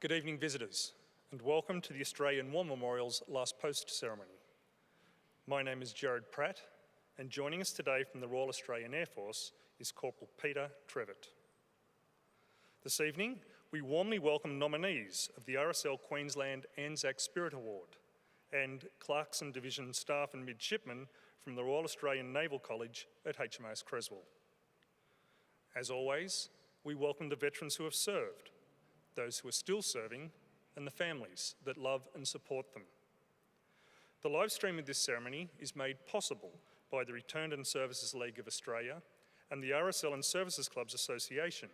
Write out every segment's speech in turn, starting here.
Good evening, visitors, and welcome to the Australian War Memorial's last post ceremony. My name is Jared Pratt, and joining us today from the Royal Australian Air Force is Corporal Peter Trevitt. This evening, we warmly welcome nominees of the RSL Queensland Anzac Spirit Award and Clarkson Division staff and midshipmen from the Royal Australian Naval College at HMAS Creswell. As always, we welcome the veterans who have served, those who are still serving, and the families that love and support them. The live stream of this ceremony is made possible by the Returned and Services League of Australia and the RSL and Services Clubs Association.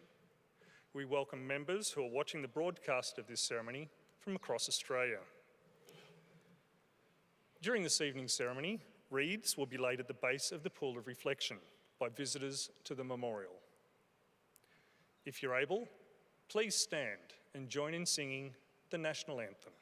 We welcome members who are watching the broadcast of this ceremony from across Australia. During this evening's ceremony, wreaths will be laid at the base of the pool of reflection by visitors to the memorial. If you're able, please stand and join in singing the national anthem.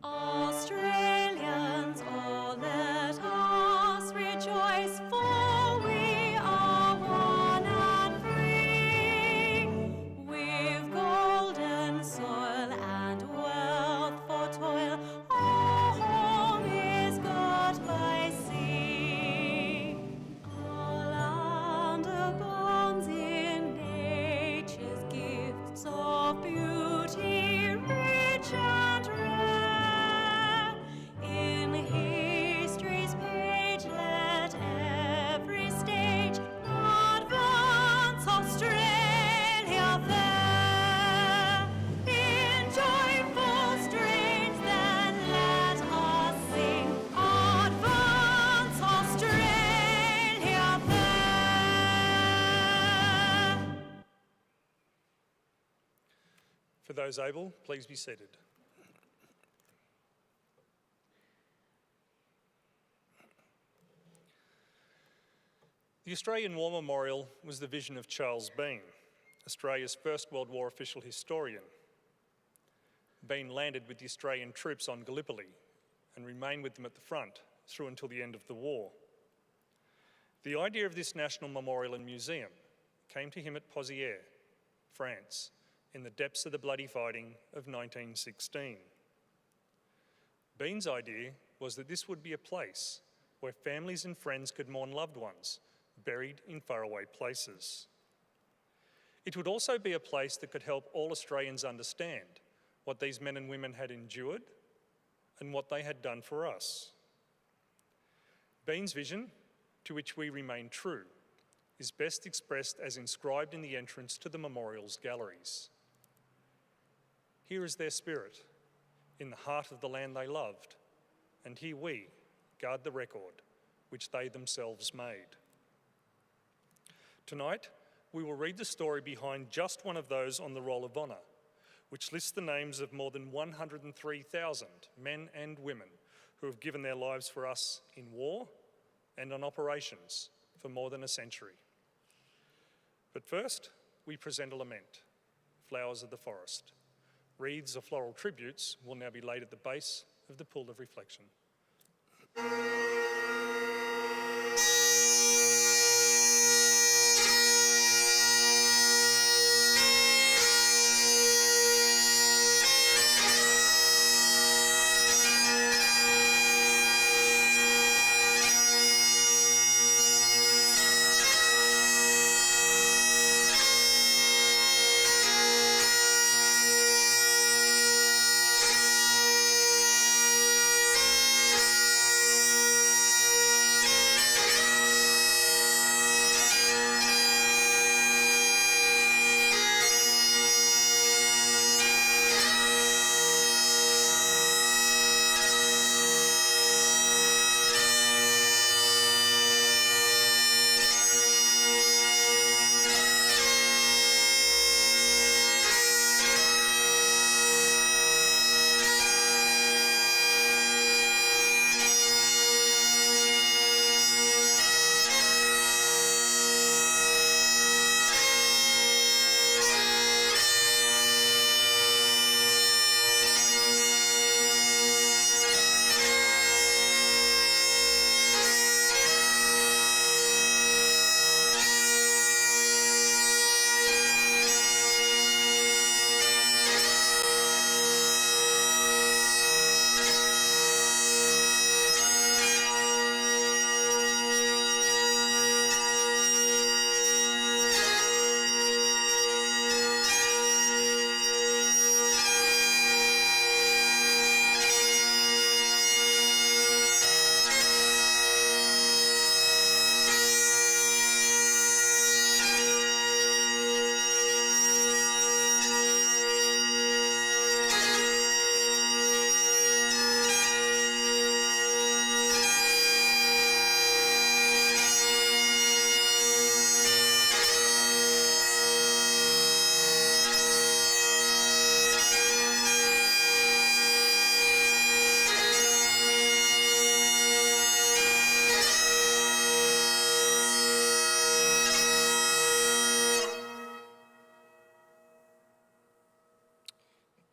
Australians, oh, let us rejoice, for we are one and free. We've golden soil and wealth for toil, our home is got by sea. Our land abounds in nature's gifts of beauty, rich and rare. In history's page, let every stage advance Australia fair. In joyful strains, then let us sing, advance Australia fair. For those able, please be seated. The Australian War Memorial was the vision of Charles Bean, Australia's first World War official historian. Bean landed with the Australian troops on Gallipoli and remained with them at the front through until the end of the war. The idea of this national memorial and museum came to him at Pozières, France, in the depths of the bloody fighting of 1916. Bean's idea was that this would be a place where families and friends could mourn loved ones buried in faraway places. It would also be a place that could help all Australians understand what these men and women had endured and what they had done for us. Bean's vision, to which we remain true, is best expressed as inscribed in the entrance to the memorial's galleries. Here is their spirit, in the heart of the land they loved, and here we guard the record which they themselves made. Tonight, we will read the story behind just one of those on the Roll of Honour, which lists the names of more than 103,000 men and women who have given their lives for us in war and on operations for more than a century. But first, we present a lament, Flowers of the Forest. Wreaths of floral tributes will now be laid at the base of the pool of reflection.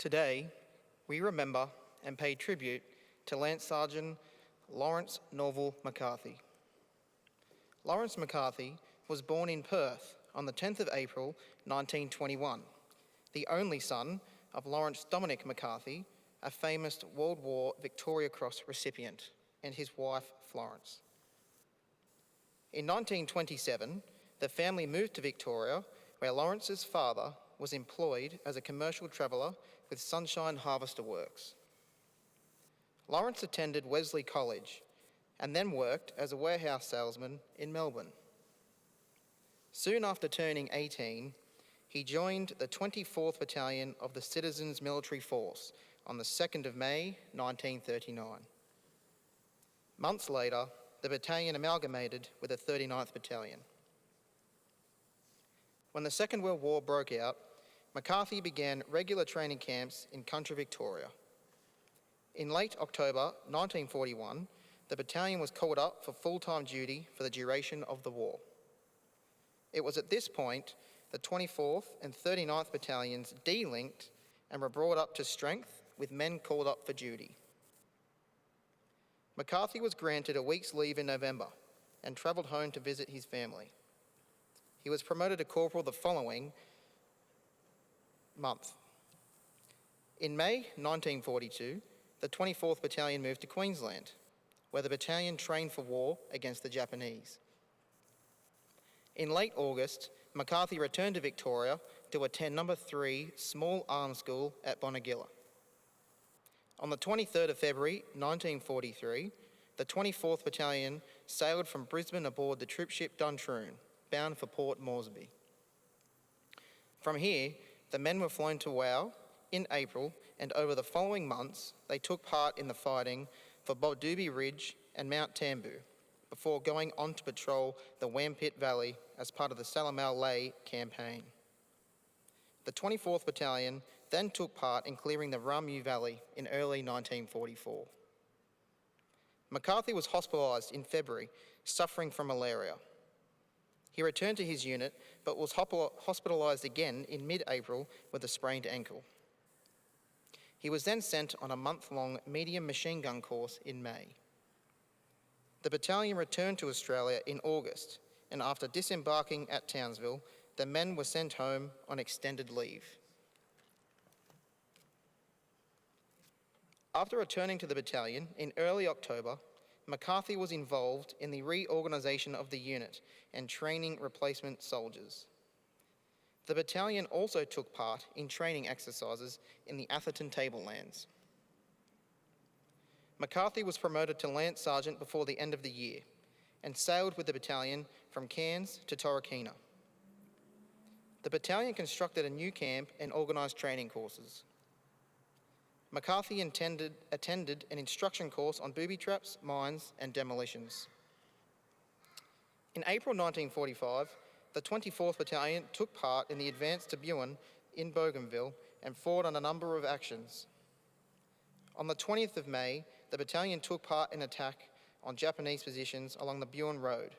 Today, we remember and pay tribute to Lance Sergeant Lawrence Norville McCarthy. Lawrence McCarthy was born in Perth on the 10th of April 1921, the only son of Lawrence Dominic McCarthy, a famous World War Victoria Cross recipient, and his wife Florence. In 1927, the family moved to Victoria, where Lawrence's father was employed as a commercial traveller with Sunshine Harvester Works. Lawrence attended Wesley College and then worked as a warehouse salesman in Melbourne. Soon after turning 18, he joined the 24th Battalion of the Citizens Military Force on the 2nd of May 1939. Months later, the battalion amalgamated with the 39th Battalion. When the Second World War broke out, McCarthy began regular training camps in country Victoria. In late October 1941, the battalion was called up for full-time duty for the duration of the war. It was at this point the 24th and 39th Battalions de-linked and were brought up to strength with men called up for duty. McCarthy was granted a week's leave in November and travelled home to visit his family. He was promoted to corporal the following month. In May 1942, the 24th Battalion moved to Queensland, where the battalion trained for war against the Japanese. In late August, McCarthy returned to Victoria to attend No. 3 Small Arms School at Bonegilla. On the 23rd of February 1943, the 24th Battalion sailed from Brisbane aboard the troopship Duntroon, bound for Port Moresby. From here, the men were flown to Wau in April, and over the following months, they took part in the fighting for Bodoobie Ridge and Mount Tambu, before going on to patrol the Wampit Valley as part of the Salamal Lay campaign. The 24th Battalion then took part in clearing the Ramu Valley in early 1944. McCarthy was hospitalised in February, suffering from malaria. He returned to his unit, but was hospitalised again in mid-April with a sprained ankle. He was then sent on a month-long medium machine gun course in May. The battalion returned to Australia in August, and after disembarking at Townsville, the men were sent home on extended leave. After returning to the battalion in early October, McCarthy was involved in the reorganisation of the unit and training replacement soldiers. The battalion also took part in training exercises in the Atherton Tablelands. McCarthy was promoted to Lance Sergeant before the end of the year and sailed with the battalion from Cairns to Torquay. The battalion constructed a new camp and organised training courses. McCarthy attended an instruction course on booby traps, mines and demolitions. In April 1945, the 24th Battalion took part in the advance to Buin in Bougainville and fought on a number of actions. On the 20th of May, the battalion took part in an attack on Japanese positions along the Buin Road.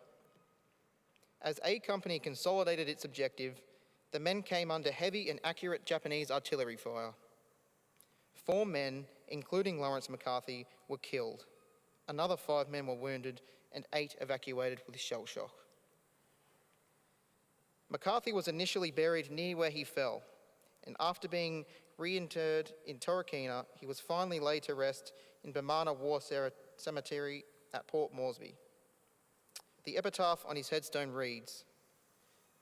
As A Company consolidated its objective, the men came under heavy and accurate Japanese artillery fire. 4 men, including Lawrence McCarthy, were killed. Another 5 men were wounded and 8 evacuated with shell shock. McCarthy was initially buried near where he fell, and after being reinterred in Torquay, he was finally laid to rest in Bamana War Cemetery at Port Moresby. The epitaph on his headstone reads,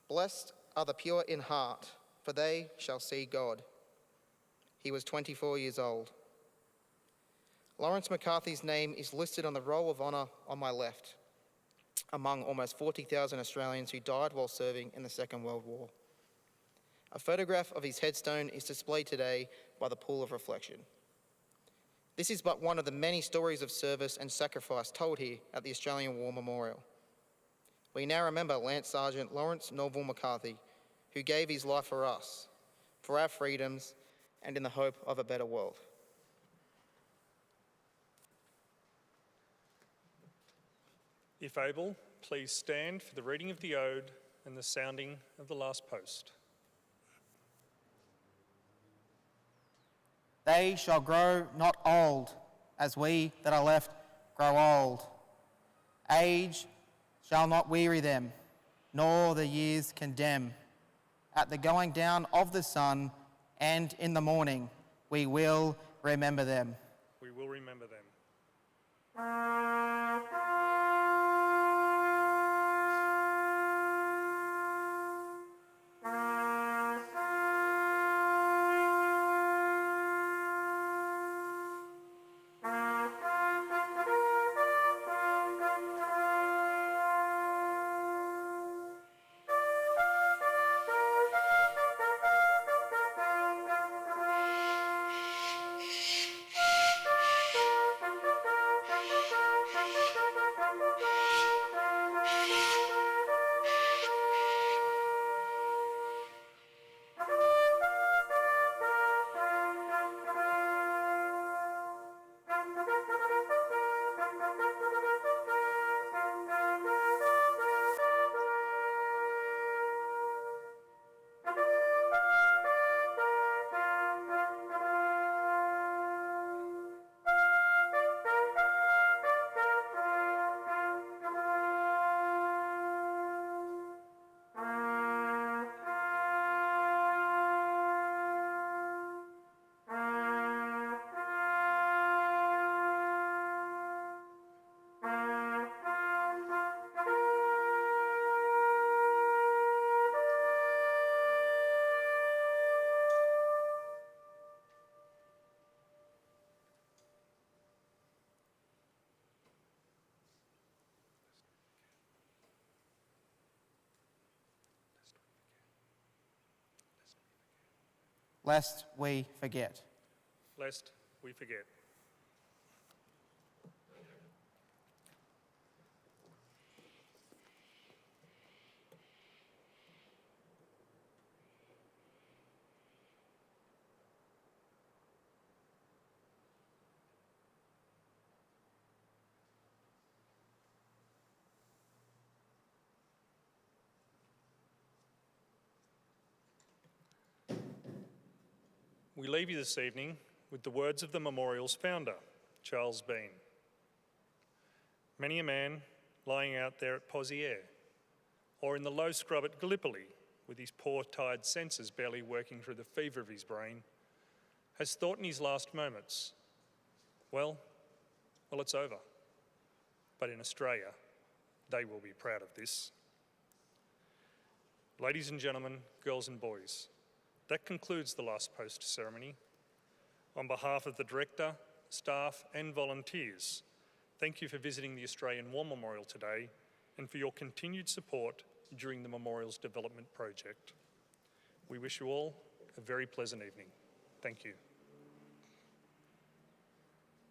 "Blessed are the pure in heart, for they shall see God." He was 24 years old. Lawrence McCarthy's name is listed on the Roll of Honour on my left, among almost 40,000 Australians who died while serving in the Second World War. A photograph of his headstone is displayed today by the Pool of Reflection. This is but one of the many stories of service and sacrifice told here at the Australian War Memorial. We now remember Lance Sergeant Lawrence Norville McCarthy, who gave his life for us, for our freedoms, and in the hope of a better world. If able, please stand for the reading of the Ode and the sounding of the last post. They shall grow not old, as we that are left grow old. Age shall not weary them, nor the years condemn. At the going down of the sun and in the morning, we will remember them. We will remember them. Lest we forget. Lest we forget. We leave you this evening with the words of the memorial's founder, Charles Bean. Many a man lying out there at Pozières, or in the low scrub at Gallipoli, with his poor tired senses barely working through the fever of his brain, has thought in his last moments, well, it's over. But in Australia, they will be proud of this. Ladies and gentlemen, girls and boys, that concludes the last post ceremony. On behalf of the Director, staff and volunteers, thank you for visiting the Australian War Memorial today and for your continued support during the Memorial's development project. We wish you all a very pleasant evening. Thank you.